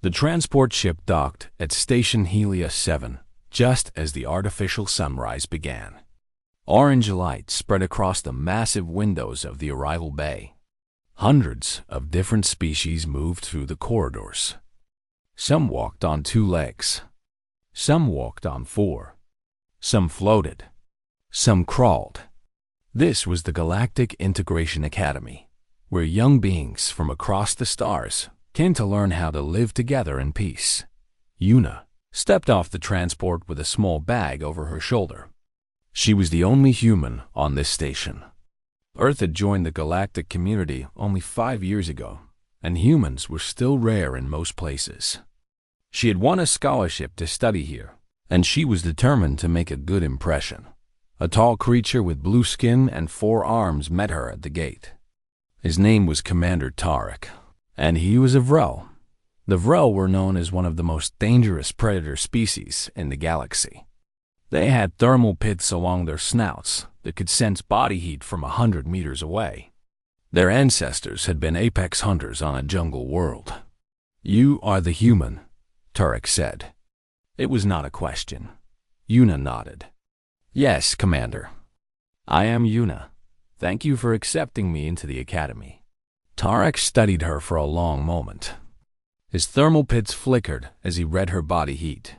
The transport ship docked at Station Helia 7 just as the artificial sunrise began. Orange light spread across the massive windows of the arrival bay. Hundreds of different species moved through the corridors. Some walked on 2 legs. Some walked on 4. Some floated. Some crawled. This was the Galactic Integration Academy, where young beings from across the stars came to learn how to live together in peace. Yuna stepped off the transport with a small bag over her shoulder. She was the only human on this station. Earth had joined the galactic community only 5 years ago, and humans were still rare in most places. She had won a scholarship to study here, and she was determined to make a good impression. A tall creature with blue skin and 4 arms met her at the gate. His name was Commander Tarek, and he was a Vrel. The Vrel were known as one of the most dangerous predator species in the galaxy. They had thermal pits along their snouts that could sense body heat from 100 meters away. Their ancestors had been apex hunters on a jungle world. "You are the human," Tarek said. It was not a question. Yuna nodded. "Yes, Commander. I am Yuna. Thank you for accepting me into the academy." Tarek studied her for a long moment. His thermal pits flickered as he read her body heat.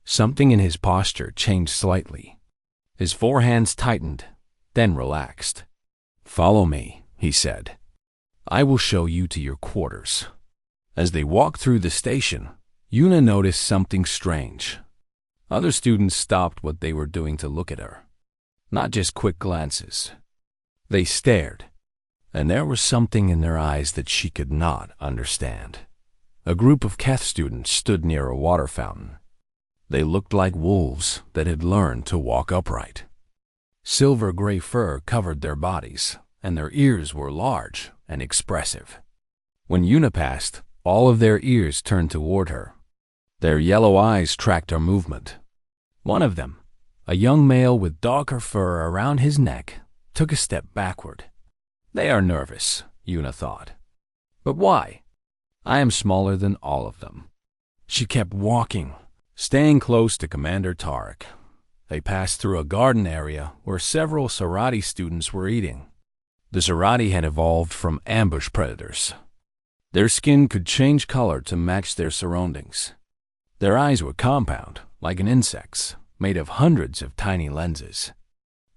Something in his posture changed slightly. His 4 hands tightened, then relaxed. "Follow me," he said. "I will show you to your quarters." As they walked through the station, Yuna noticed something strange. Other students stopped what they were doing to look at her. Not just quick glances. They stared, and there was something in their eyes that she could not understand. A group of Keth students stood near a water fountain. They looked like wolves that had learned to walk upright. Silver-gray fur covered their bodies, and their ears were large and expressive. When Yuna passed, all of their ears turned toward her. Their yellow eyes tracked her movement. One of them, a young male with darker fur around his neck, took a step backward. "They are nervous," Yuna thought. "But why? I am smaller than all of them." She kept walking, staying close to Commander Tarek. They passed through a garden area where several Sarati students were eating. The Sarati had evolved from ambush predators. Their skin could change color to match their surroundings. Their eyes were compound, like an insect's, made of hundreds of tiny lenses.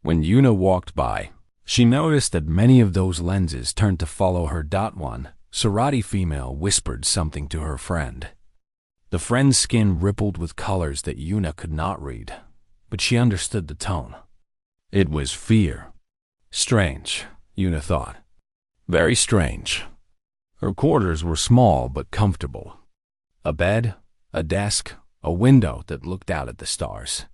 When Yuna walked by, she noticed that many of those lenses turned to follow her. One Sarati female whispered something to her friend. The friend's skin rippled with colors that Yuna could not read, but she understood the tone. It was fear. Strange, Yuna thought. Very strange. Her quarters were small but comfortable. A bed, a desk, a window that looked out at the stars.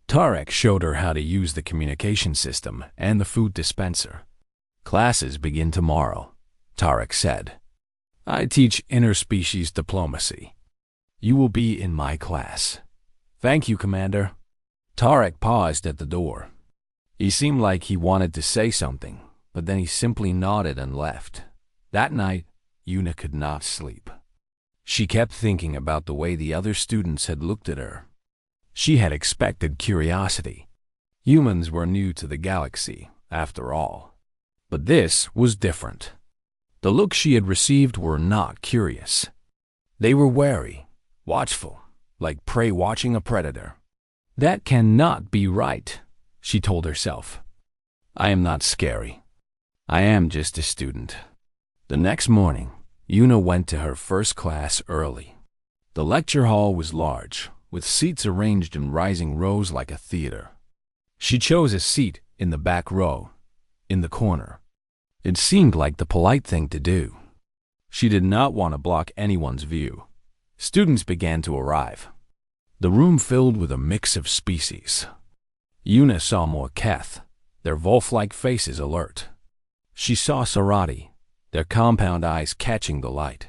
Tarek showed her how to use the communication system and the food dispenser. "Classes begin tomorrow," Tarek said. "I teach interspecies diplomacy. You will be in my class." "Thank you, Commander." Tarek paused at the door. He seemed like he wanted to say something, but then he simply nodded and left. That night, Yuna could not sleep. She kept thinking about the way the other students had looked at her. She had expected curiosity. Humans were new to the galaxy, after all. But this was different. The looks she had received were not curious. They were wary, watchful, like prey watching a predator. "That cannot be right," she told herself. "I am not scary. I am just a student." The next morning, Yuna went to her first class early. The lecture hall was large, with seats arranged in rising rows like a theater. She chose a seat in the back row, in the corner. It seemed like the polite thing to do. She did not want to block anyone's view. Students began to arrive. The room filled with a mix of species. Yuna saw more Keth, their wolf-like faces alert. She saw Sarati, their compound eyes catching the light.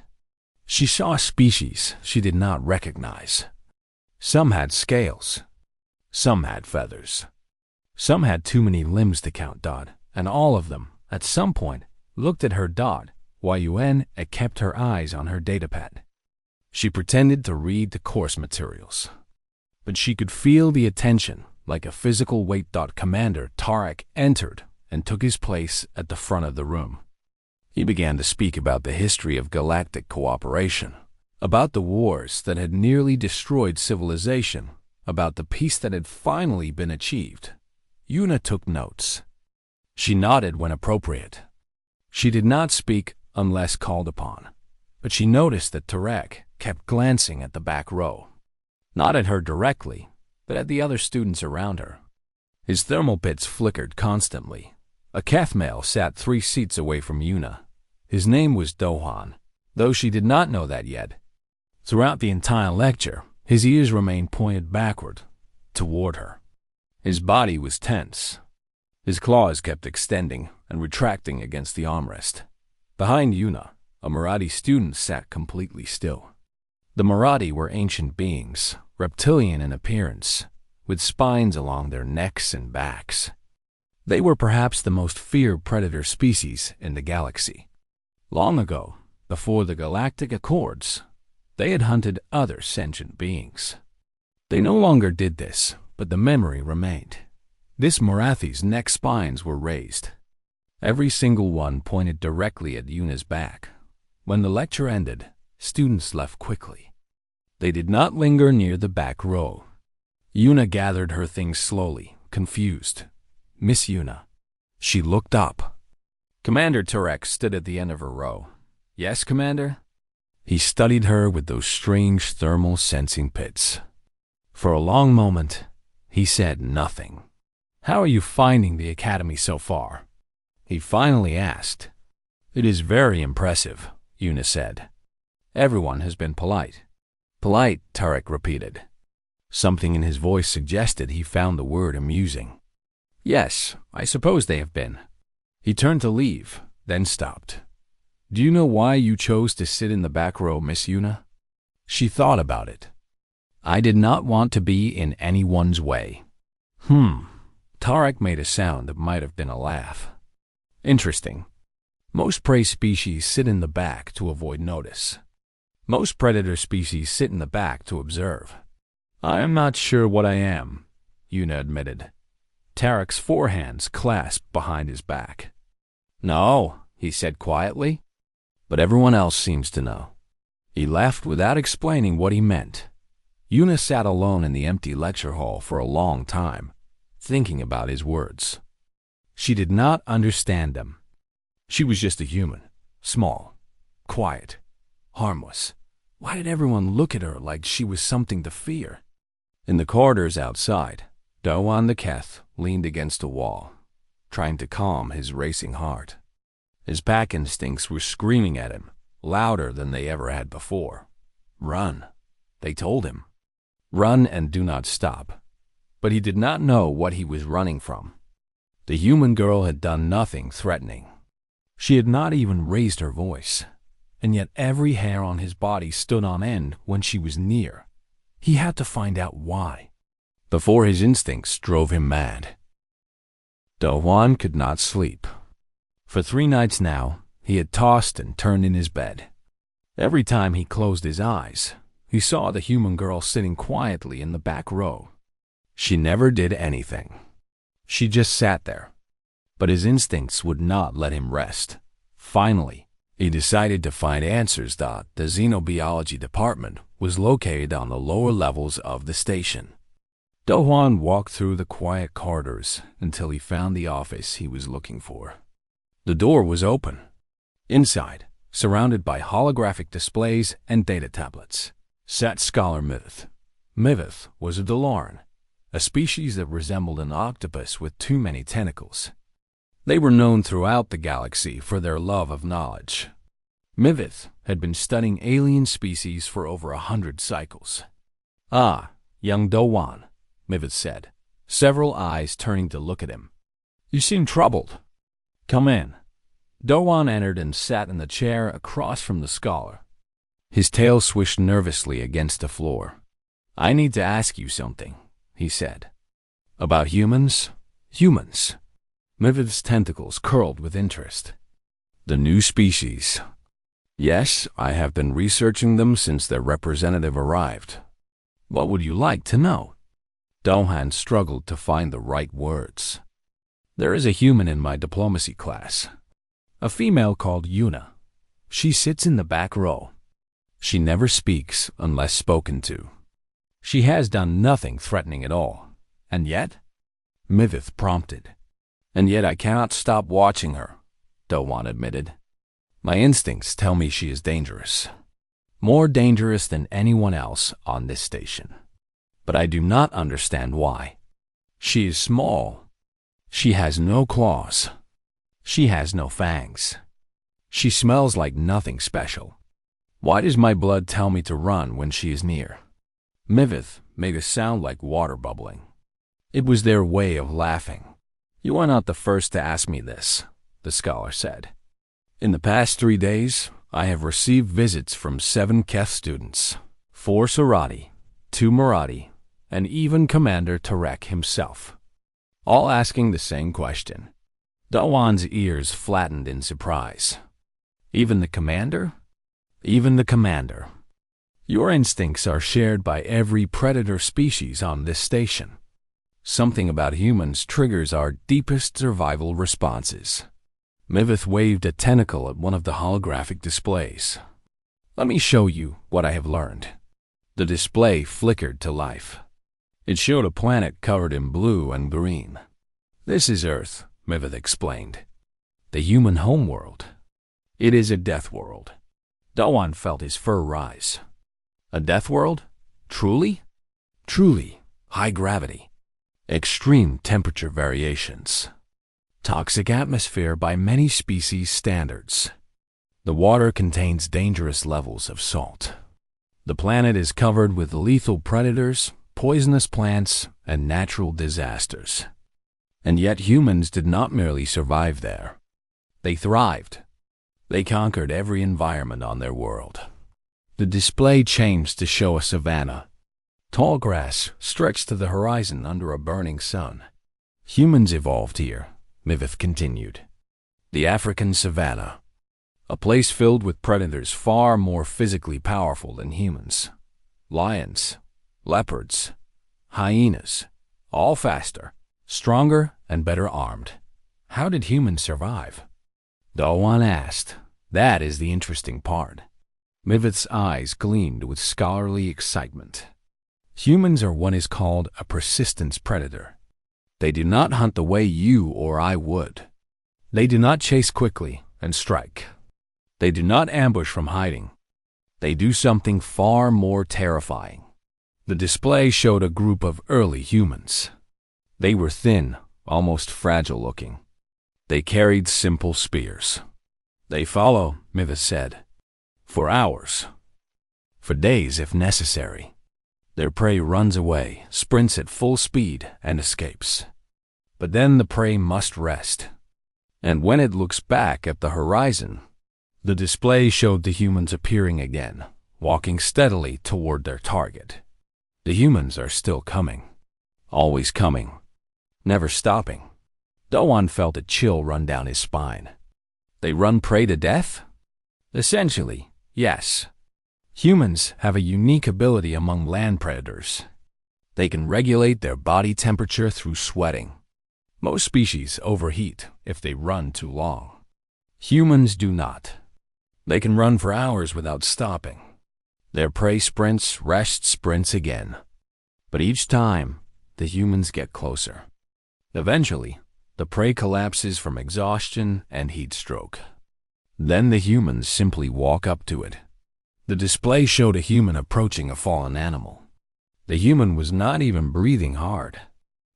She saw species she did not recognize. Some had scales. Some had feathers. Some had too many limbs to count. And all of them, at some point, looked at her. Yun kept her eyes on her datapad. She pretended to read the course materials, but she could feel the attention like a physical weight. Commander Tarek entered and took his place at the front of the room. He began to speak about the history of galactic cooperation, about the wars that had nearly destroyed civilization, about the peace that had finally been achieved. Yuna took notes. She nodded when appropriate. She did not speak unless called upon, but she noticed that Tarek kept glancing at the back row, not at her directly, but at the other students around her. His thermal bits flickered constantly. A Keth male sat 3 seats away from Yuna. His name was Dohan, though she did not know that yet. Throughout the entire lecture, his ears remained pointed backward, toward her. His body was tense. His claws kept extending and retracting against the armrest. Behind Yuna, a Marathi student sat completely still. The Marathi were ancient beings, reptilian in appearance, with spines along their necks and backs. They were perhaps the most feared predator species in the galaxy. Long ago, before the Galactic Accords, they had hunted other sentient beings. They no longer did this, but the memory remained. This Marathi's neck spines were raised. Every single one pointed directly at Yuna's back. When the lecture ended, students left quickly. They did not linger near the back row. Yuna gathered her things slowly, confused. Miss Yuna. She looked up. Commander Tarek stood at the end of her row. Yes, Commander? He studied her with those strange thermal sensing pits. For a long moment, he said nothing. How are you finding the academy so far? He finally asked. It is very impressive, Yuna said. Everyone has been polite. Polite, Tarek repeated. Something in his voice suggested he found the word amusing. Yes, I suppose they have been. He turned to leave, then stopped. Do you know why you chose to sit in the back row, Miss Yuna? She thought about it. I did not want to be in anyone's way. Tarek made a sound that might have been a laugh. Interesting. Most prey species sit in the back to avoid notice. Most predator species sit in the back to observe. I am not sure what I am, Yuna admitted. Tarek's forehands clasped behind his back. No, he said quietly, but everyone else seems to know. He laughed without explaining what he meant. Yuna sat alone in the empty lecture hall for a long time, thinking about his words. She did not understand them. She was just a human, small, quiet, harmless. Why did everyone look at her like she was something to fear? In the corridors outside, Dowan the Keth leaned against a wall, trying to calm his racing heart. His pack instincts were screaming at him, louder than they ever had before. Run, they told him. Run and do not stop. But he did not know what he was running from. The human girl had done nothing threatening. She had not even raised her voice, and yet every hair on his body stood on end when she was near. He had to find out why, before his instincts drove him mad. Dowan could not sleep. For 3 nights now, he had tossed and turned in his bed. Every time he closed his eyes, he saw the human girl sitting quietly in the back row. She never did anything. She just sat there. But his instincts would not let him rest. Finally, he decided to find answers. The xenobiology department was located on the lower levels of the station. Dohan walked through the quiet corridors until he found the office he was looking for. The door was open. Inside, surrounded by holographic displays and data tablets, sat Scholar Mivith. Mivith was a Deloran, a species that resembled an octopus with too many tentacles. They were known throughout the galaxy for their love of knowledge. Mivith had been studying alien species for over 100 cycles. Ah, young Dowan, Mivith said, several eyes turning to look at him. You seem troubled. Come in. Dowan entered and sat in the chair across from the scholar. His tail swished nervously against the floor. I need to ask you something, he said. About humans? Humans. Mivith's tentacles curled with interest. The new species. Yes, I have been researching them since their representative arrived. What would you like to know? Dohan struggled to find the right words. There is a human in my diplomacy class, a female called Yuna. She sits in the back row. She never speaks unless spoken to. She has done nothing threatening at all. And yet? Mivith prompted. And yet I cannot stop watching her, Dowan admitted. My instincts tell me she is dangerous. More dangerous than anyone else on this station. But I do not understand why. She is small. She has no claws. She has no fangs. She smells like nothing special. Why does my blood tell me to run when she is near? Mivith made a sound like water bubbling. It was their way of laughing. You are not the first to ask me this, the scholar said. In the past 3 days, I have received visits from 7 Keth students, 4 Sarati, 2 Marathi, and even Commander Tarek himself, all asking the same question. Dawan's ears flattened in surprise. Even the commander? Even the commander. Your instincts are shared by every predator species on this station. Something about humans triggers our deepest survival responses. Mivith waved a tentacle at one of the holographic displays. Let me show you what I have learned. The display flickered to life. It showed a planet covered in blue and green. This is Earth, Mivith explained. The human homeworld. It is a death world. Dawan felt his fur rise. A death world? Truly? Truly. High gravity. Extreme temperature variations. Toxic atmosphere by many species standards. The water contains dangerous levels of salt. The planet is covered with lethal predators, poisonous plants, and natural disasters. And yet humans did not merely survive there. They thrived. They conquered every environment on their world. The display changed to show a savanna. Tall grass stretched to the horizon under a burning sun. Humans evolved here, Mivith continued. The African savanna, a place filled with predators far more physically powerful than humans. Lions, leopards, hyenas, all faster, stronger, and better armed. How did humans survive? Dawan asked. That is the interesting part. Mivith's eyes gleamed with scholarly excitement. Humans are what is called a persistence predator. They do not hunt the way you or I would. They do not chase quickly and strike. They do not ambush from hiding. They do something far more terrifying. The display showed a group of early humans. They were thin, almost fragile-looking. They carried simple spears. They follow, Mivith said, for hours, for days if necessary. Their prey runs away, sprints at full speed, and escapes. But then the prey must rest. And when it looks back at the horizon, the display showed the humans appearing again, walking steadily toward their target. The humans are still coming, always coming, never stopping. Dawan felt a chill run down his spine. They run prey to death? Essentially, yes. Humans have a unique ability among land predators. They can regulate their body temperature through sweating. Most species overheat if they run too long. Humans do not. They can run for hours without stopping. Their prey sprints, rests, sprints again. But each time, the humans get closer. Eventually, the prey collapses from exhaustion and heat stroke. Then the humans simply walk up to it. The display showed a human approaching a fallen animal. The human was not even breathing hard.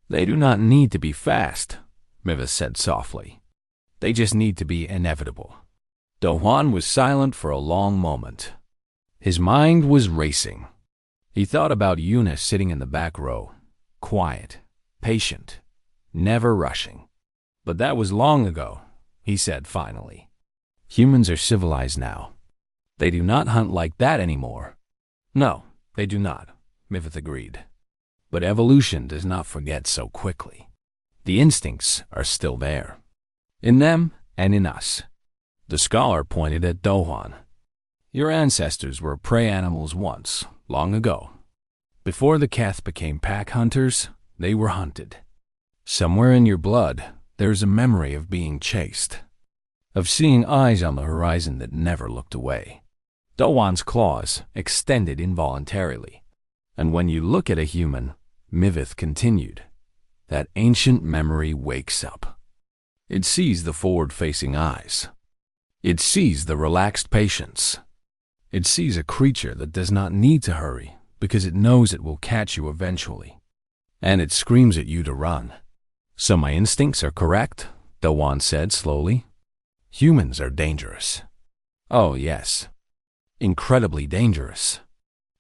They do not need to be fast, Mivith said softly. They just need to be inevitable. Dohan was silent for a long moment. His mind was racing. He thought about Yuna sitting in the back row, quiet, patient, never rushing. But that was long ago, he said finally. Humans are civilized now. They do not hunt like that anymore. No, they do not, Mivith agreed. But evolution does not forget so quickly. The instincts are still there. In them and in us. The scholar pointed at Dohan. Your ancestors were prey animals once, long ago. Before the Keth became pack hunters, they were hunted. Somewhere in your blood, there's a memory of being chased, of seeing eyes on the horizon that never looked away. Dowan's claws extended involuntarily. And when you look at a human, Mivith continued, that ancient memory wakes up. It sees the forward-facing eyes. It sees the relaxed patience. It sees a creature that does not need to hurry because it knows it will catch you eventually. And it screams at you to run. So my instincts are correct, Dowan said slowly. Humans are dangerous. Oh, yes. Incredibly dangerous.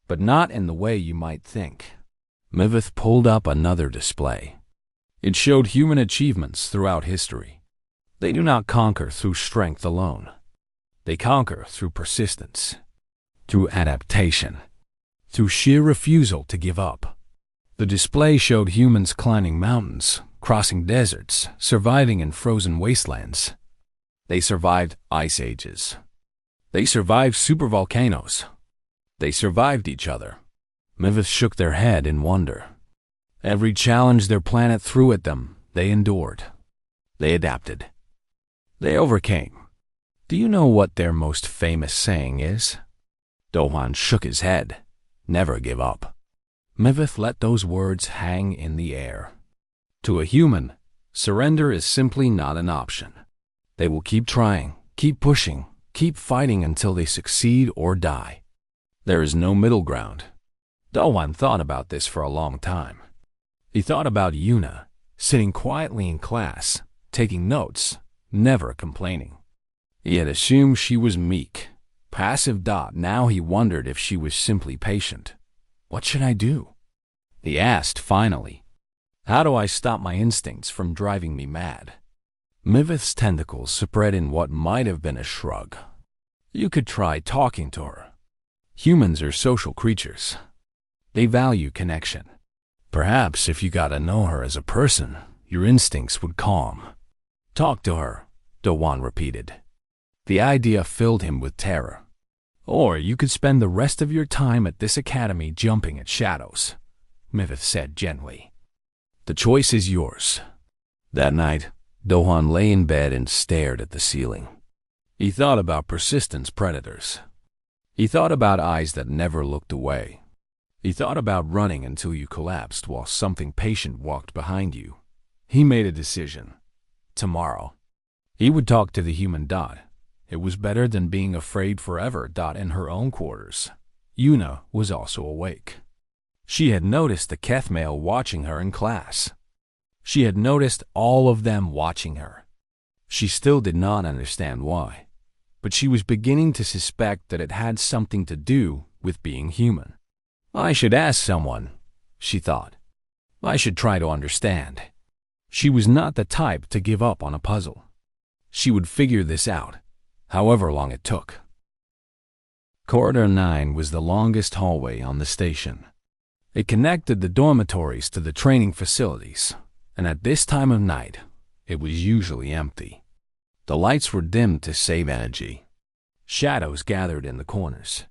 But not in the way you might think. Mivith pulled up another display. It showed human achievements throughout history. They do not conquer through strength alone. They conquer through persistence, through adaptation, through sheer refusal to give up. The display showed humans climbing mountains, crossing deserts, surviving in frozen wastelands. They survived ice ages. They survived supervolcanoes. They survived each other. Mivith shook their head in wonder. Every challenge their planet threw at them, they endured. They adapted. They overcame. Do you know what their most famous saying is? Dowan shook his head. Never give up. Mivith let those words hang in the air. To a human, surrender is simply not an option. They will keep trying, keep pushing, keep fighting until they succeed or die. There is no middle ground. Dowan thought about this for a long time. He thought about Yuna, sitting quietly in class, taking notes, never complaining. He had assumed she was meek, passive. Now he wondered if she was simply patient. What should I do? He asked finally. How do I stop my instincts from driving me mad? Mivith's tentacles spread in what might have been a shrug. You could try talking to her. Humans are social creatures. They value connection. Perhaps if you got to know her as a person, your instincts would calm. Talk to her, Dowan repeated. The idea filled him with terror. Or you could spend the rest of your time at this academy jumping at shadows, Mivith said gently. The choice is yours. That night, Dowan lay in bed and stared at the ceiling. He thought about persistence predators. He thought about eyes that never looked away. He thought about running until you collapsed while something patient walked behind you. He made a decision. Tomorrow, he would talk to the human. It was better than being afraid forever. In her own quarters, Yuna was also awake. She had noticed the Keth male watching her in class. She had noticed all of them watching her. She still did not understand why, but she was beginning to suspect that it had something to do with being human. I should ask someone, she thought. I should try to understand. She was not the type to give up on a puzzle. She would figure this out, however long it took. Corridor 9 was the longest hallway on the station. It connected the dormitories to the training facilities, and at this time of night, it was usually empty. The lights were dimmed to save energy. Shadows gathered in the corners.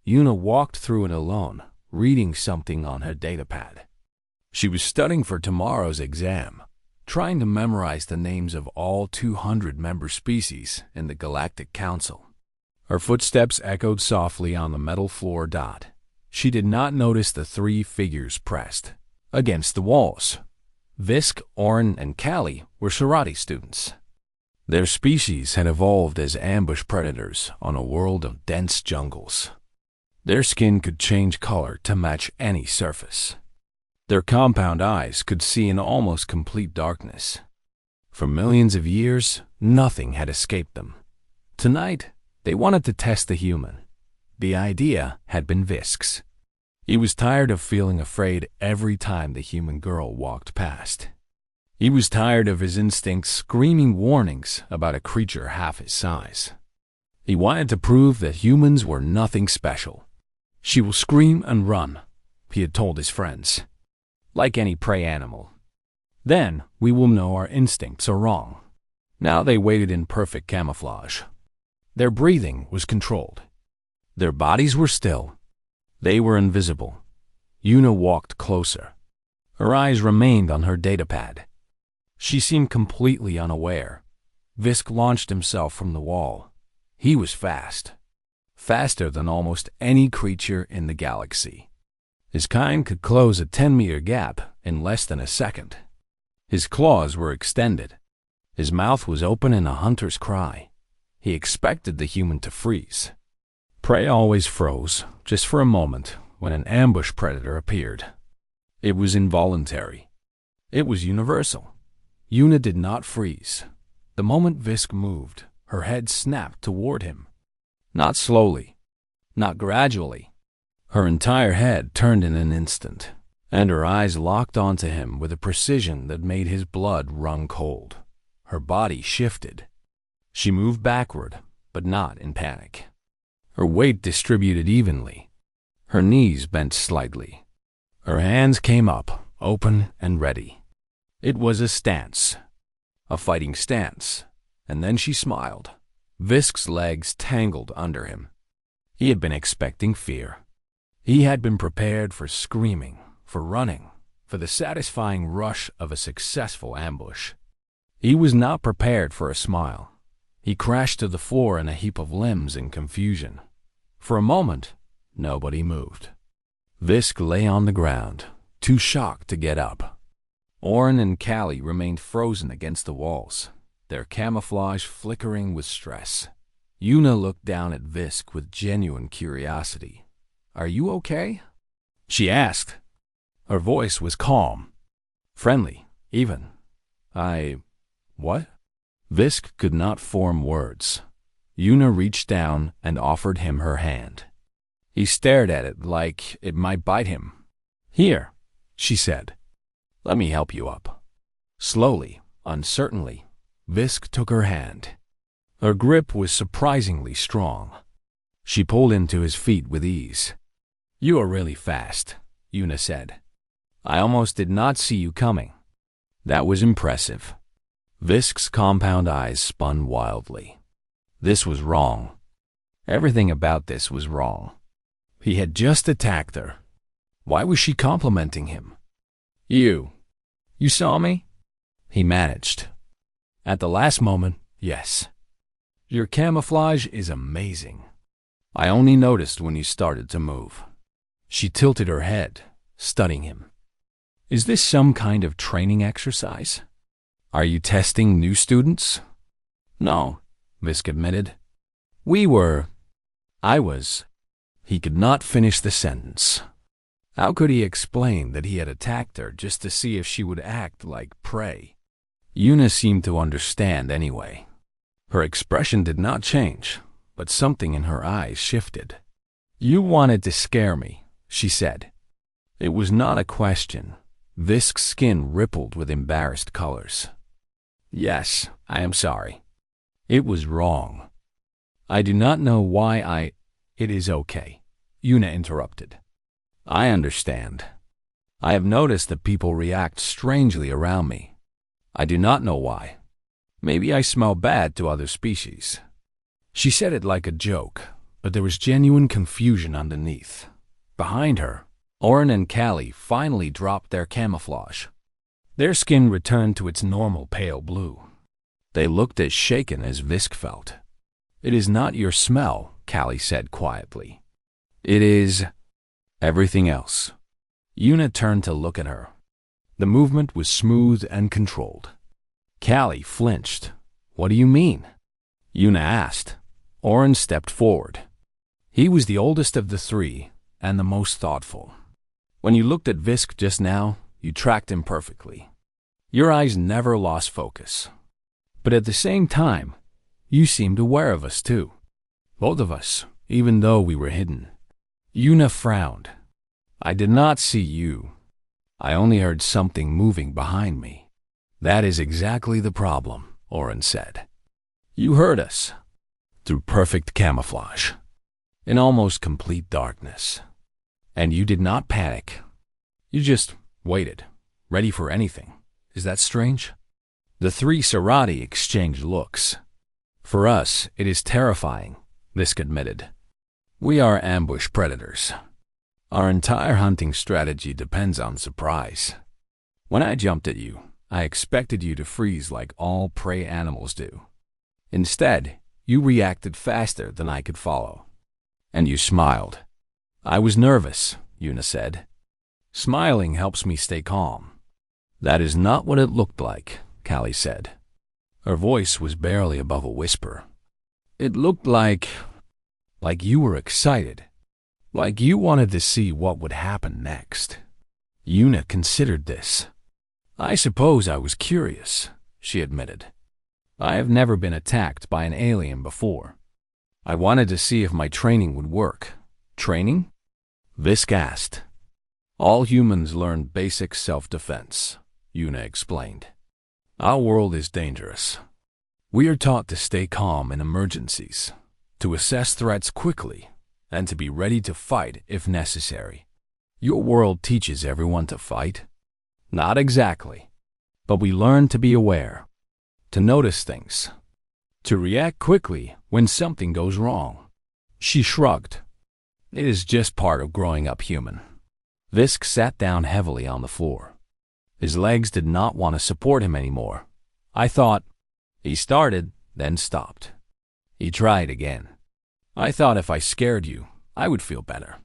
Yuna walked through it alone, reading something on her datapad. She was studying for tomorrow's exam, trying to memorize the names of all 200 member species in the Galactic Council. Her footsteps echoed softly on the metal floor. She did not notice the three figures pressed against the walls. Visk, Orin, and Callie were Sharati students. Their species had evolved as ambush predators on a world of dense jungles. Their skin could change color to match any surface. Their compound eyes could see in almost complete darkness. For millions of years, nothing had escaped them. Tonight, they wanted to test the human. The idea had been Visk's. He was tired of feeling afraid every time the human girl walked past. He was tired of his instincts screaming warnings about a creature half his size. He wanted to prove that humans were nothing special. She will scream and run, he had told his friends, like any prey animal. Then we will know our instincts are wrong. Now they waited in perfect camouflage. Their breathing was controlled. Their bodies were still. They were invisible. Una walked closer. Her eyes remained on her datapad. She seemed completely unaware. Visk launched himself from the wall. He was fast. Faster than almost any creature in the galaxy. His kind could close a 10-meter gap in less than a second. His claws were extended. His mouth was open in a hunter's cry. He expected the human to freeze. Prey always froze, just for a moment, when an ambush predator appeared. It was involuntary. It was universal. Una did not freeze. The moment Visk moved, her head snapped toward him. Not slowly, not gradually. Her entire head turned in an instant, and her eyes locked onto him with a precision that made his blood run cold. Her body shifted. She moved backward, but not in panic. Her weight distributed evenly. Her knees bent slightly. Her hands came up, open and ready. It was a stance. A fighting stance. And then she smiled. Visk's legs tangled under him. He had been expecting fear. He had been prepared for screaming, for running, for the satisfying rush of a successful ambush. He was not prepared for a smile. He crashed to the floor in a heap of limbs in confusion. For a moment, nobody moved. Visk lay on the ground, too shocked to get up. Oren and Callie remained frozen against the walls, their camouflage flickering with stress. Una looked down at Visk with genuine curiosity. "Are you okay?" she asked. Her voice was calm, friendly, even. What? Visk could not form words. Una reached down and offered him her hand. He stared at it like it might bite him. "Here," she said. "Let me help you up." Slowly, uncertainly, Visk took her hand. Her grip was surprisingly strong. She pulled him to his feet with ease. "You are really fast," Una said. "I almost did not see you coming." That was impressive. Visk's compound eyes spun wildly. This was wrong. Everything about this was wrong. He had just attacked her. Why was she complimenting him? You saw me?" he managed. At the last moment, yes. "Your camouflage is amazing. I only noticed when you started to move." She tilted her head, studying him. "Is this some kind of training exercise? Are you testing new students?" "No," Visk admitted. I was. He could not finish the sentence. How could he explain that he had attacked her just to see if she would act like prey? Una seemed to understand anyway. Her expression did not change, but something in her eyes shifted. "You wanted to scare me," she said. It was not a question. Visk's skin rippled with embarrassed colors. "Yes, I am sorry. It was wrong. I do not know why It is okay," Una interrupted. "I understand. I have noticed that people react strangely around me. I do not know why. Maybe I smell bad to other species." She said it like a joke, but there was genuine confusion underneath. Behind her, Oren and Callie finally dropped their camouflage. Their skin returned to its normal pale blue. They looked as shaken as Visk felt. "It is not your smell," Callie said quietly. "It is everything else." Una turned to look at her. The movement was smooth and controlled. Callie flinched. "What do you mean?" Una asked. Oren stepped forward. He was the oldest of the three and the most thoughtful. "When you looked at Visk just now, you tracked him perfectly. Your eyes never lost focus. But at the same time, you seemed aware of us too. Both of us, even though we were hidden." Una frowned. "I did not see you. I only heard something moving behind me." "That is exactly the problem," Oren said. "You heard us. Through perfect camouflage. In almost complete darkness. And you did not panic. You just waited, ready for anything. Is that strange?" The three Serati exchanged looks. "For us, it is terrifying," Visk admitted. We are ambush predators. Our entire hunting strategy depends on surprise. When I jumped at you, I expected you to freeze like all prey animals do. Instead, you reacted faster than I could follow. And you smiled. I was nervous, Yuna said. Smiling helps me stay calm. That is not what it looked like, Callie said. Her voice was barely above a whisper. It looked like you were excited. Like you wanted to see what would happen next. Yuna considered this. I suppose I was curious, she admitted. I have never been attacked by an alien before. I wanted to see if my training would work. Training? Visk asked. All humans learn basic self-defense, Yuna explained. Our world is dangerous. We are taught to stay calm in emergencies, to assess threats quickly, and to be ready to fight if necessary. Your world teaches everyone to fight? Not exactly. But we learn to be aware, to notice things, to react quickly when something goes wrong. She shrugged. It is just part of growing up human. Visk sat down heavily on the floor. His legs did not want to support him anymore. I thought. He started, then stopped. He tried again. I thought if I scared you, I would feel better.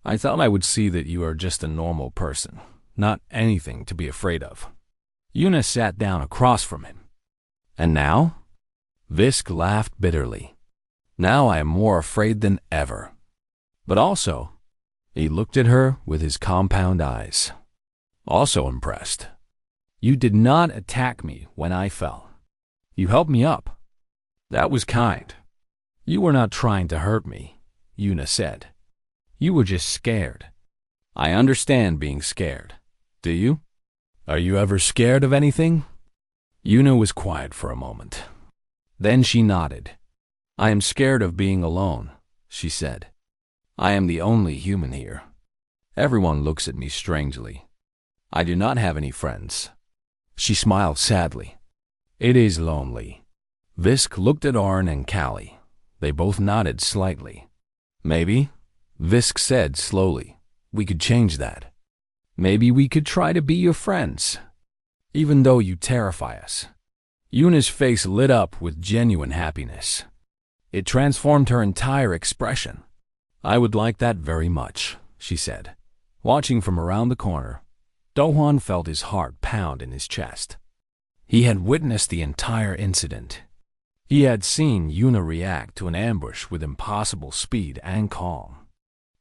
I thought I would see that you are just a normal person, not anything to be afraid of. Yuna sat down across from him. And now? Visk laughed bitterly. Now I am more afraid than ever. But also, he looked at her with his compound eyes. Also impressed. You did not attack me when I fell. You helped me up. That was kind. You were not trying to hurt me, Yuna said. You were just scared. I understand being scared. Do you? Are you ever scared of anything? Yuna was quiet for a moment. Then she nodded. I am scared of being alone, she said. I am the only human here. Everyone looks at me strangely. I do not have any friends. She smiled sadly. It is lonely. Visk looked at Arn and Callie. They both nodded slightly. Maybe, Visk said slowly, we could change that. Maybe we could try to be your friends, even though you terrify us. Yuna's face lit up with genuine happiness. It transformed her entire expression. I would like that very much, she said. Watching from around the corner, Dohwan felt his heart pound in his chest. He had witnessed the entire incident. He had seen Yuna react to an ambush with impossible speed and calm.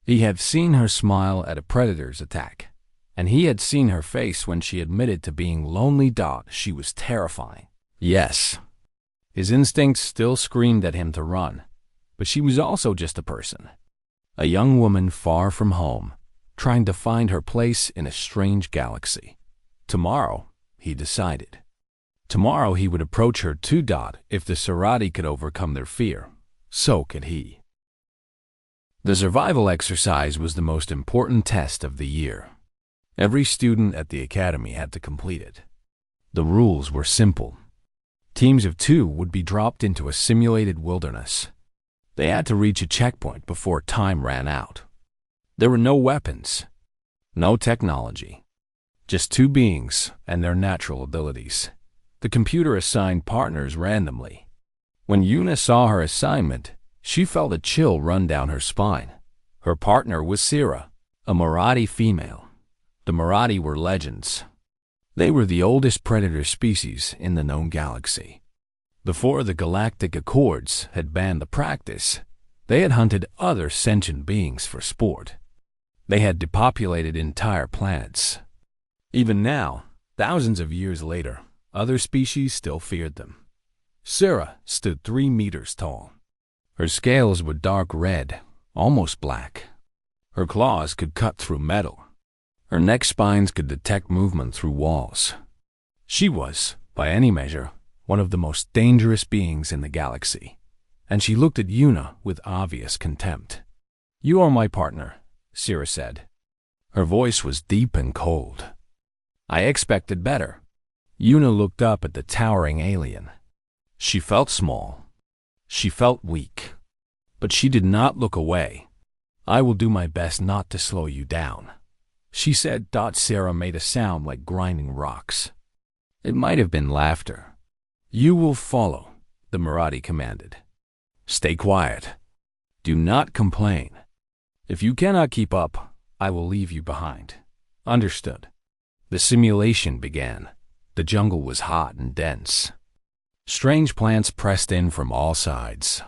He had seen her smile at a predator's attack, and he had seen her face when she admitted to being lonely. She was terrifying. Yes, his instincts still screamed at him to run, but she was also just a person. A young woman far from home, trying to find her place in a strange galaxy. Tomorrow, he decided. Tomorrow he would approach her too. If the Serati could overcome their fear, so could he. The survival exercise was the most important test of the year. Every student at the academy had to complete it. The rules were simple. Teams of 2 would be dropped into a simulated wilderness. They had to reach a checkpoint before time ran out. There were no weapons, no technology, just 2 beings and their natural abilities. The computer assigned partners randomly. When Yuna saw her assignment, she felt a chill run down her spine. Her partner was Sira, a Marathi female. The Marathi were legends. They were the oldest predator species in the known galaxy. Before the Galactic Accords had banned the practice, they had hunted other sentient beings for sport. They had depopulated entire planets. Even now, thousands of years later, other species still feared them. Sira stood 3 meters tall. Her scales were dark red, almost black. Her claws could cut through metal. Her neck spines could detect movement through walls. She was, by any measure, one of the most dangerous beings in the galaxy, and she looked at Yuna with obvious contempt. You are my partner, Sira said. Her voice was deep and cold. I expected better. Yuna looked up at the towering alien. She felt small. She felt weak. But she did not look away. I will do my best not to slow you down, she said. Sarah made a sound like grinding rocks. It might have been laughter. You will follow, the Marathi commanded. Stay quiet. Do not complain. If you cannot keep up, I will leave you behind. Understood. The simulation began. The jungle was hot and dense. Strange plants pressed in from all sides.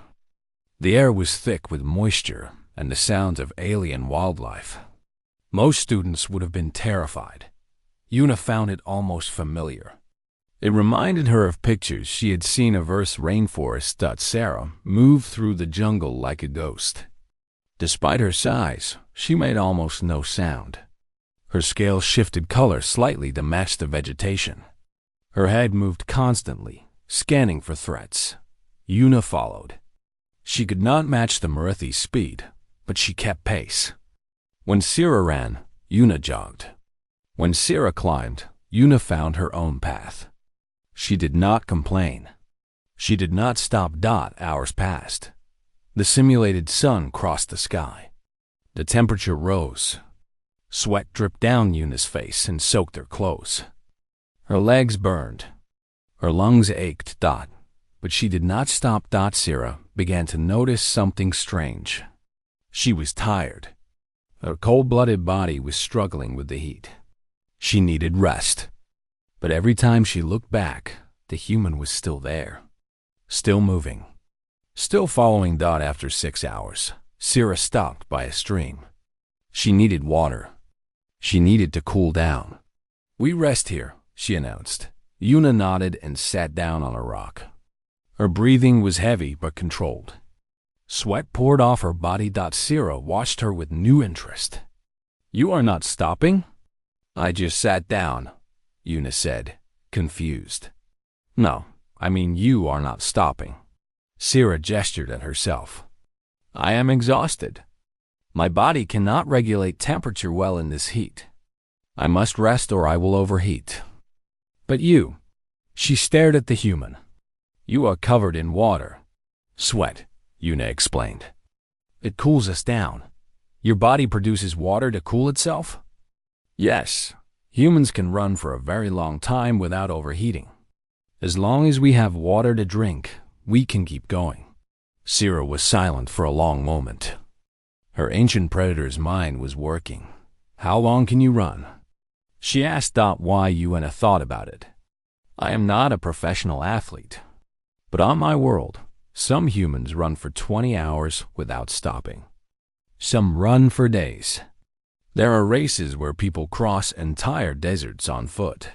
The air was thick with moisture and the sounds of alien wildlife. Most students would have been terrified. Yuna found it almost familiar. It reminded her of pictures she had seen of Earth's rainforest. Sarah moved through the jungle like a ghost. Despite her size, she made almost no sound. Her scales shifted color slightly to match the vegetation. Her head moved constantly, scanning for threats. Yuna followed. She could not match the Marathi's speed, but she kept pace. When Sira ran, Yuna jogged. When Sira climbed, Yuna found her own path. She did not complain. She did not stop. Hours passed. The simulated sun crossed the sky. The temperature rose. Sweat dripped down Yuna's face and soaked her clothes. Her legs burned. Her lungs ached. But she did not stop. Sira began to notice something strange. She was tired. Her cold-blooded body was struggling with the heat. She needed rest. But every time she looked back, the human was still there. Still moving. Still following. After 6 hours, Sira stopped by a stream. She needed water. She needed to cool down. We rest here, she announced. Yuna nodded and sat down on a rock. Her breathing was heavy but controlled. Sweat poured off her body. Sira watched her with new interest. You are not stopping? I just sat down, Yuna said, confused. No, I mean you are not stopping. Sira gestured at herself. I am exhausted. My body cannot regulate temperature well in this heat. I must rest or I will overheat. But you, she stared at the human. You are covered in water. Sweat, Yuna explained. It cools us down. Your body produces water to cool itself? Yes, humans can run for a very long time without overheating. As long as we have water to drink, we can keep going. Sira was silent for a long moment. Her ancient predator's mind was working. How long can you run? She asked. Why Yuna thought about it. I am not a professional athlete, but on my world, some humans run for 20 hours without stopping. Some run for days. There are races where people cross entire deserts on foot.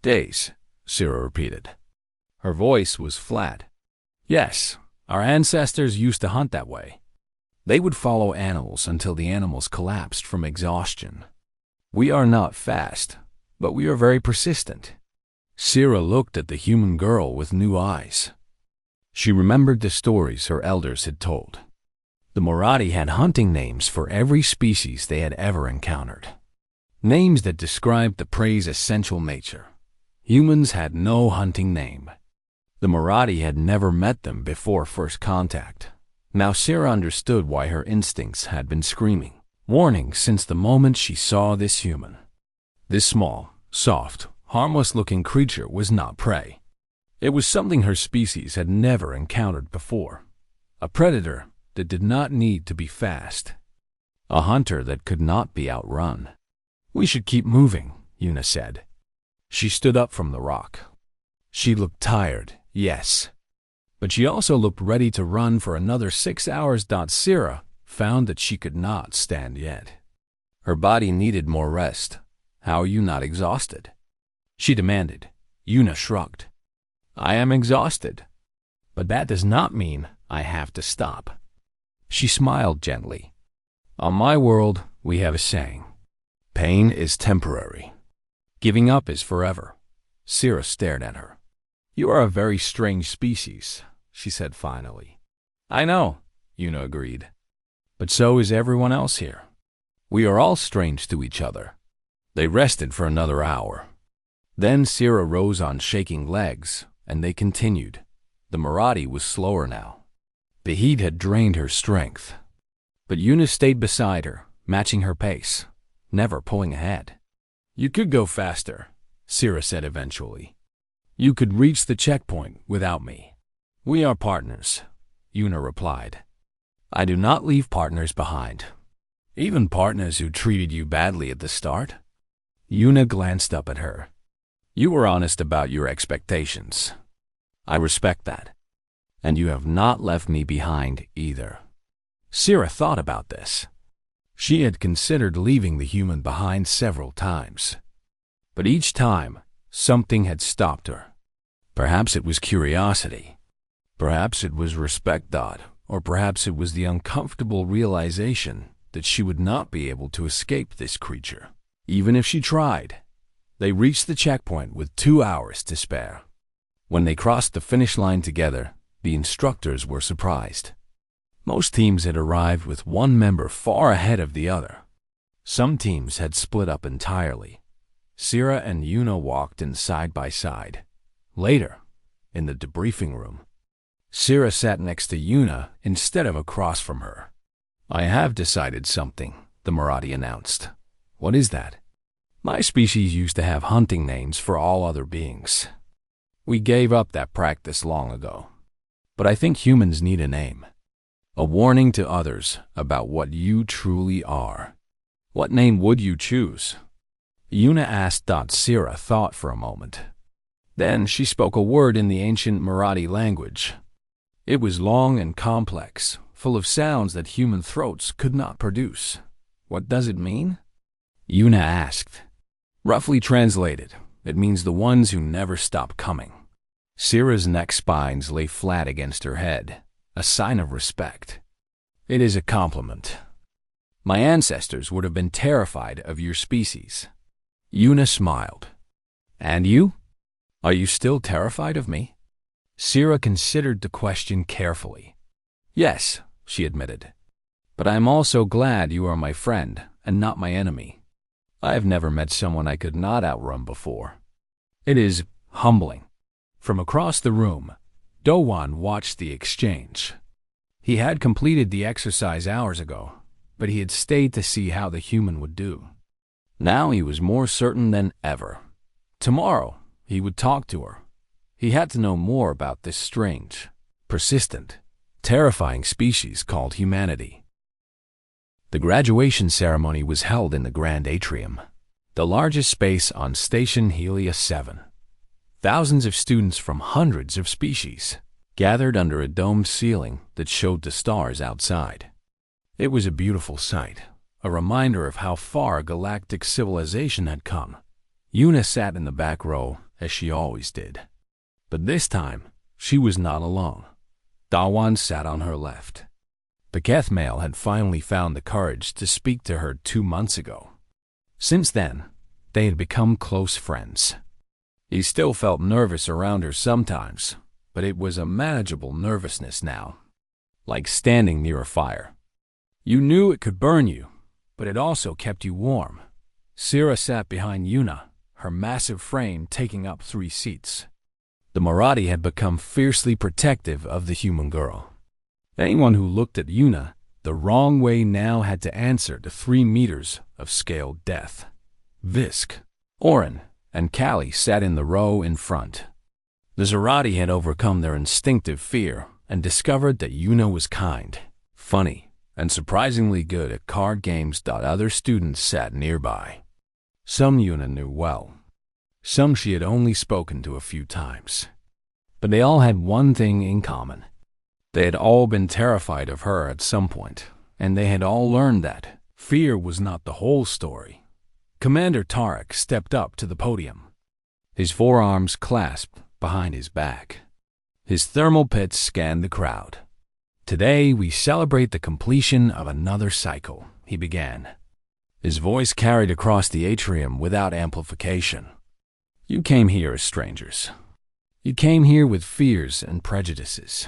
Days, Sira repeated. Her voice was flat. Yes, our ancestors used to hunt that way. They would follow animals until the animals collapsed from exhaustion. We are not fast, but we are very persistent. Sira looked at the human girl with new eyes. She remembered the stories her elders had told. The Marathi had hunting names for every species they had ever encountered. Names that described the prey's essential nature. Humans had no hunting name. The Marathi had never met them before first contact. Now Sira understood why her instincts had been screaming, warning since the moment she saw this human. This small, soft, harmless-looking creature was not prey. It was something her species had never encountered before. A predator that did not need to be fast. A hunter that could not be outrun. We should keep moving, Yuna said. She stood up from the rock. She looked tired, yes. But she also looked ready to run for another 6 hours. Sira found that she could not stand yet. Her body needed more rest. How are you not exhausted? She demanded. Yuna shrugged. I am exhausted. But that does not mean I have to stop. She smiled gently. On my world, we have a saying. Pain is temporary. Giving up is forever. Sira stared at her. You are a very strange species, she said finally. I know, Yuna agreed. But so is everyone else here. We are all strange to each other. They rested for another hour. Then Sira rose on shaking legs, and they continued. The Marathi was slower now. The heat had drained her strength. But Yuna stayed beside her, matching her pace, never pulling ahead. "You could go faster," Sira said eventually. "You could reach the checkpoint without me." "We are partners," Yuna replied. "I do not leave partners behind. Even partners who treated you badly at the start?" Yuna glanced up at her. "You were honest about your expectations. I respect that. And you have not left me behind either." Sira thought about this. She had considered leaving the human behind several times. But each time, something had stopped her. Perhaps it was curiosity. Perhaps it was respect, or perhaps it was the uncomfortable realization that she would not be able to escape this creature, even if she tried. They reached the checkpoint with 2 hours to spare. When they crossed the finish line together, the instructors were surprised. Most teams had arrived with one member far ahead of the other. Some teams had split up entirely. Sira and Yuna walked in side by side. Later, in the debriefing room, Sira sat next to Yuna instead of across from her. "I have decided something," the Marathi announced. "What is that?" "My species used to have hunting names for all other beings. We gave up that practice long ago. But I think humans need a name. A warning to others about what you truly are." "What name would you choose?" Yuna asked. Sira thought for a moment. Then she spoke a word in the ancient Marathi language. It was long and complex, full of sounds that human throats could not produce. "What does it mean?" Yuna asked. "Roughly translated, it means the ones who never stop coming." Sira's neck spines lay flat against her head, a sign of respect. "It is a compliment. My ancestors would have been terrified of your species." Yuna smiled. "And you? Are you still terrified of me?" Sira considered the question carefully. "Yes," she admitted. "But I am also glad you are my friend and not my enemy. I have never met someone I could not outrun before. It is humbling." From across the room, Dowan watched the exchange. He had completed the exercise hours ago, but he had stayed to see how the human would do. Now he was more certain than ever. Tomorrow, he would talk to her. He had to know more about this strange, persistent, terrifying species called humanity. The graduation ceremony was held in the Grand Atrium, the largest space on Station Helios 7. Thousands of students from hundreds of species gathered under a domed ceiling that showed the stars outside. It was a beautiful sight, a reminder of how far galactic civilization had come. Yuna sat in the back row, as she always did. But this time, she was not alone. Dawan sat on her left. The Kethmail had finally found the courage to speak to her 2 months ago. Since then, they had become close friends. He still felt nervous around her sometimes, but it was a manageable nervousness now, like standing near a fire. You knew it could burn you, but it also kept you warm. Sira sat behind Yuna, her massive frame taking up 3 seats. The Marathi had become fiercely protective of the human girl. Anyone who looked at Yuna the wrong way now had to answer to 3 meters of scaled death. Visk, Oren, and Callie sat in the row in front. The Zarati had overcome their instinctive fear and discovered that Yuna was kind, funny, and surprisingly good at card games. Other students sat nearby. Some Yuna knew well. Some she had only spoken to a few times. But they all had one thing in common. They had all been terrified of her at some point, and they had all learned that fear was not the whole story. Commander Tarek stepped up to the podium, his forearms clasped behind his back. His thermal pits scanned the crowd. "Today we celebrate the completion of another cycle," he began. His voice carried across the atrium without amplification. "You came here as strangers. You came here with fears and prejudices.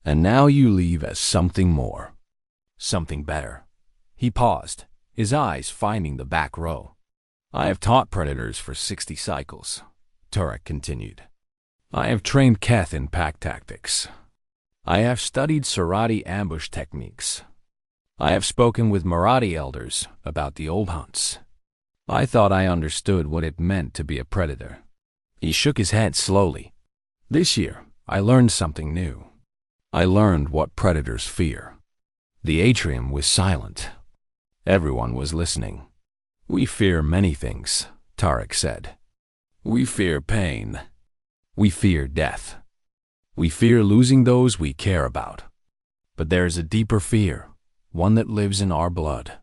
And now you leave as something more. Something better." He paused, his eyes finding the back row. "I have taught predators for 60 cycles," Turek continued. "I have trained Keth in pack tactics. I have studied Sarati ambush techniques. I have spoken with Marathi elders about the old hunts. I thought I understood what it meant to be a predator. He shook his head slowly. This year, I learned something new. I learned what predators fear. The atrium was silent. Everyone was listening. We fear many things, Tarek said. We fear pain. We fear death. We fear losing those we care about. But there is a deeper fear, one that lives in our blood.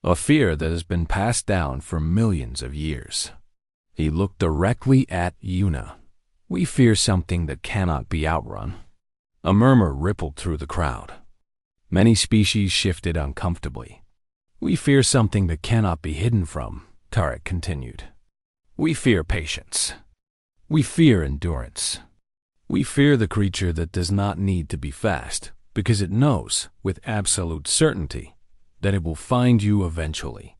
A fear that has been passed down for millions of years. He looked directly at Yuna. We fear something that cannot be outrun. A murmur rippled through the crowd. Many species shifted uncomfortably. We fear something that cannot be hidden from, Tarek continued. We fear patience. We fear endurance. We fear the creature that does not need to be fast, because it knows, with absolute certainty, that it will find you eventually.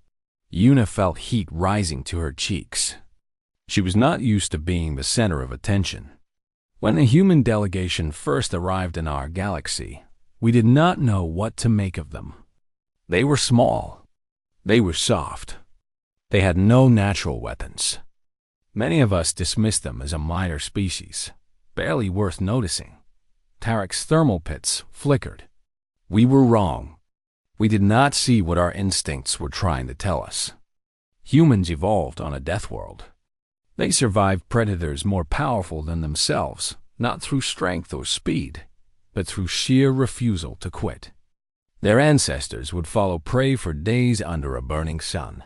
Yuna felt heat rising to her cheeks. She was not used to being the center of attention. When the human delegation first arrived in our galaxy, we did not know what to make of them. They were small. They were soft. They had no natural weapons. Many of us dismissed them as a minor species, barely worth noticing. Tarek's thermal pits flickered. We were wrong. We did not see what our instincts were trying to tell us. Humans evolved on a death world. They survived predators more powerful than themselves, not through strength or speed, but through sheer refusal to quit. Their ancestors would follow prey for days under a burning sun.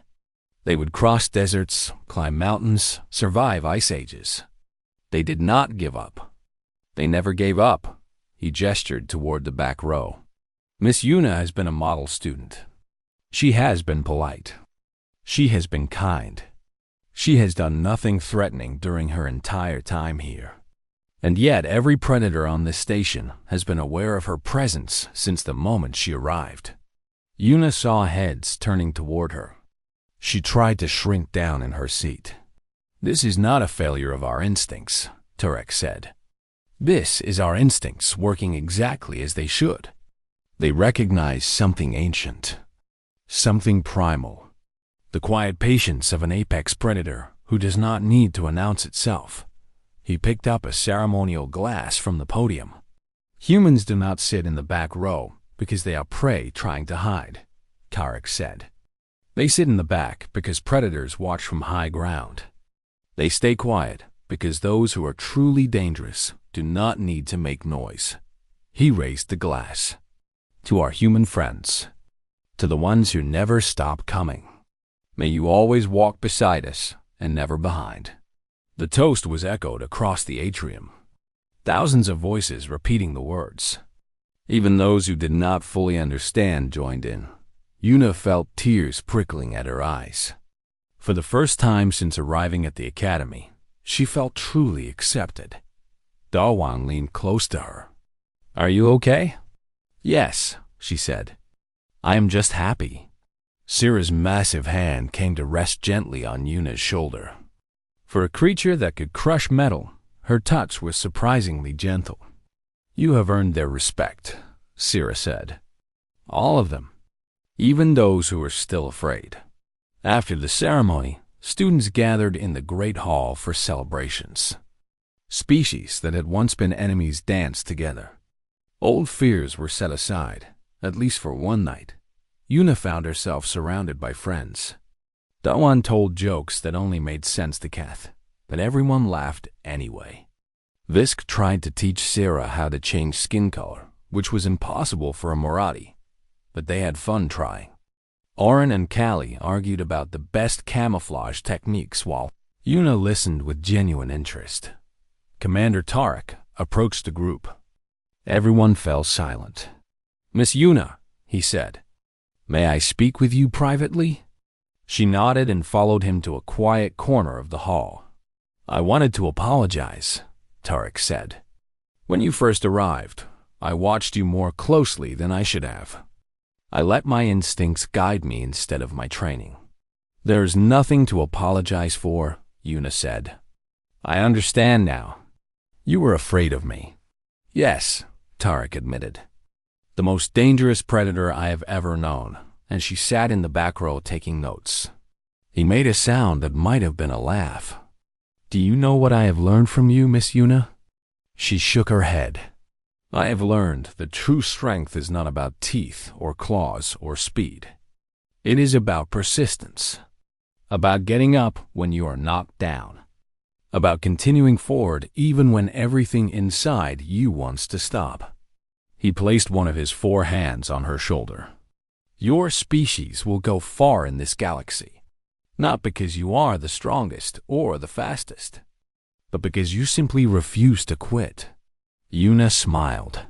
They would cross deserts, climb mountains, survive ice ages. They did not give up. They never gave up. He gestured toward the back row. Miss Yuna has been a model student. She has been polite. She has been kind. She has done nothing threatening during her entire time here. And yet every predator on this station has been aware of her presence since the moment she arrived. Yuna saw heads turning toward her. She tried to shrink down in her seat. This is not a failure of our instincts, Tarek said. This is our instincts working exactly as they should. They recognize something ancient, something primal, the quiet patience of an apex predator who does not need to announce itself. He picked up a ceremonial glass from the podium. Humans do not sit in the back row because they are prey trying to hide, Tarek said. They sit in the back because predators watch from high ground. They stay quiet because those who are truly dangerous do not need to make noise. He raised the glass. To our human friends, to the ones who never stop coming. May you always walk beside us and never behind. The toast was echoed across the atrium. Thousands of voices repeating the words. Even those who did not fully understand joined in. Yuna felt tears prickling at her eyes. For the first time since arriving at the academy, she felt truly accepted. Dawang leaned close to her. Are you okay? Yes, she said. I am just happy. Syrah's massive hand came to rest gently on Yuna's shoulder. For a creature that could crush metal, her touch was surprisingly gentle. You have earned their respect, Syrah said. All of them, even those who are still afraid. After the ceremony, students gathered in the Great Hall for celebrations. Species that had once been enemies danced together. Old fears were set aside, at least for one night. Yuna found herself surrounded by friends. Dawan told jokes that only made sense to Kath, but everyone laughed anyway. Visk tried to teach Syrah how to change skin color, which was impossible for a Marathi, but they had fun trying. Oren and Callie argued about the best camouflage techniques while Yuna listened with genuine interest. Commander Tarek approached the group. Everyone fell silent. Miss Yuna, he said, may I speak with you privately? She nodded and followed him to a quiet corner of the hall. I wanted to apologize, Tarek said. When you first arrived, I watched you more closely than I should have. I let my instincts guide me instead of my training. There's nothing to apologize for, Yuna said. I understand now. You were afraid of me. Yes, Tarek admitted. The most dangerous predator I have ever known, and she sat in the back row taking notes. He made a sound that might have been a laugh. Do you know what I have learned from you, Miss Yuna? She shook her head. I have learned that true strength is not about teeth or claws or speed. It is about persistence, about getting up when you are knocked down, about continuing forward even when everything inside you wants to stop. He placed one of his 4 hands on her shoulder. Your species will go far in this galaxy, not because you are the strongest or the fastest, but because you simply refuse to quit. Yuna smiled.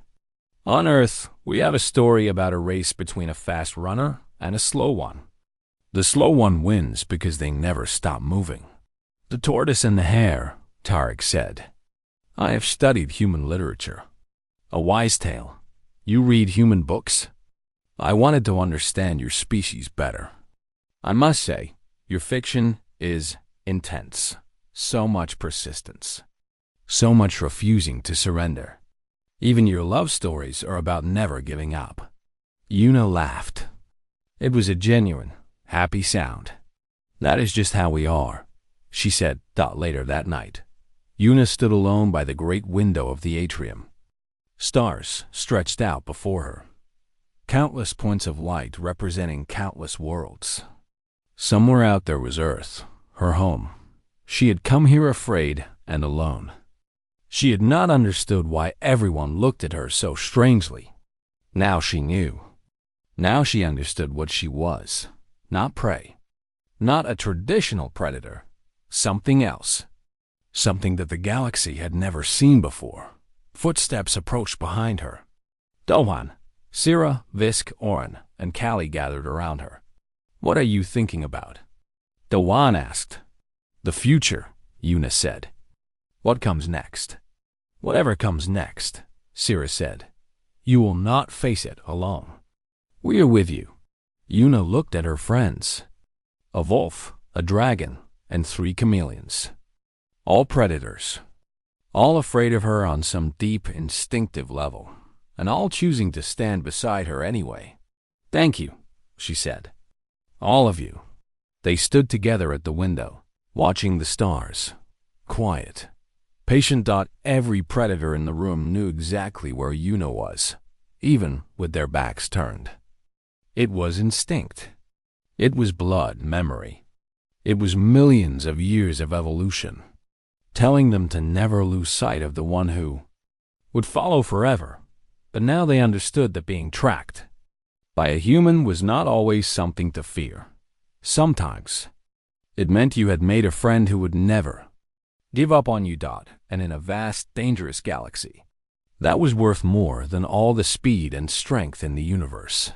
On Earth, we have a story about a race between a fast runner and a slow one. The slow one wins because they never stop moving. The tortoise and the hare, Tarek said. I have studied human literature. A wise tale. You read human books? I wanted to understand your species better. I must say, your fiction is intense. So much persistence. So much refusing to surrender. Even your love stories are about never giving up. Yuna laughed. It was a genuine, happy sound. That is just how we are, she said. Later that night, Yuna stood alone by the great window of the atrium. Stars stretched out before her. Countless points of light representing countless worlds. Somewhere out there was Earth, her home. She had come here afraid and alone. She had not understood why everyone looked at her so strangely. Now she knew. Now she understood what she was. Not prey. Not a traditional predator. Something else. Something that the galaxy had never seen before. Footsteps approached behind her. Dohan, Sira, Visk, Oren, and Callie gathered around her. What are you thinking about? Dohan asked. The future, Yuna said. What comes next? Whatever comes next, Sira said. You will not face it alone. We are with you. Yuna looked at her friends. A wolf, a dragon, and 3 chameleons. All predators. All afraid of her on some deep, instinctive level, and all choosing to stand beside her anyway. Thank you, she said. All of you. They stood together at the window, watching the stars. Quiet. Patient. Every predator in the room knew exactly where Yuna was, even with their backs turned. It was instinct. It was blood memory. It was millions of years of evolution, telling them to never lose sight of the one who would follow forever. But now they understood that being tracked by a human was not always something to fear. Sometimes it meant you had made a friend who would never give up on you. And in a vast, dangerous galaxy, that was worth more than all the speed and strength in the universe.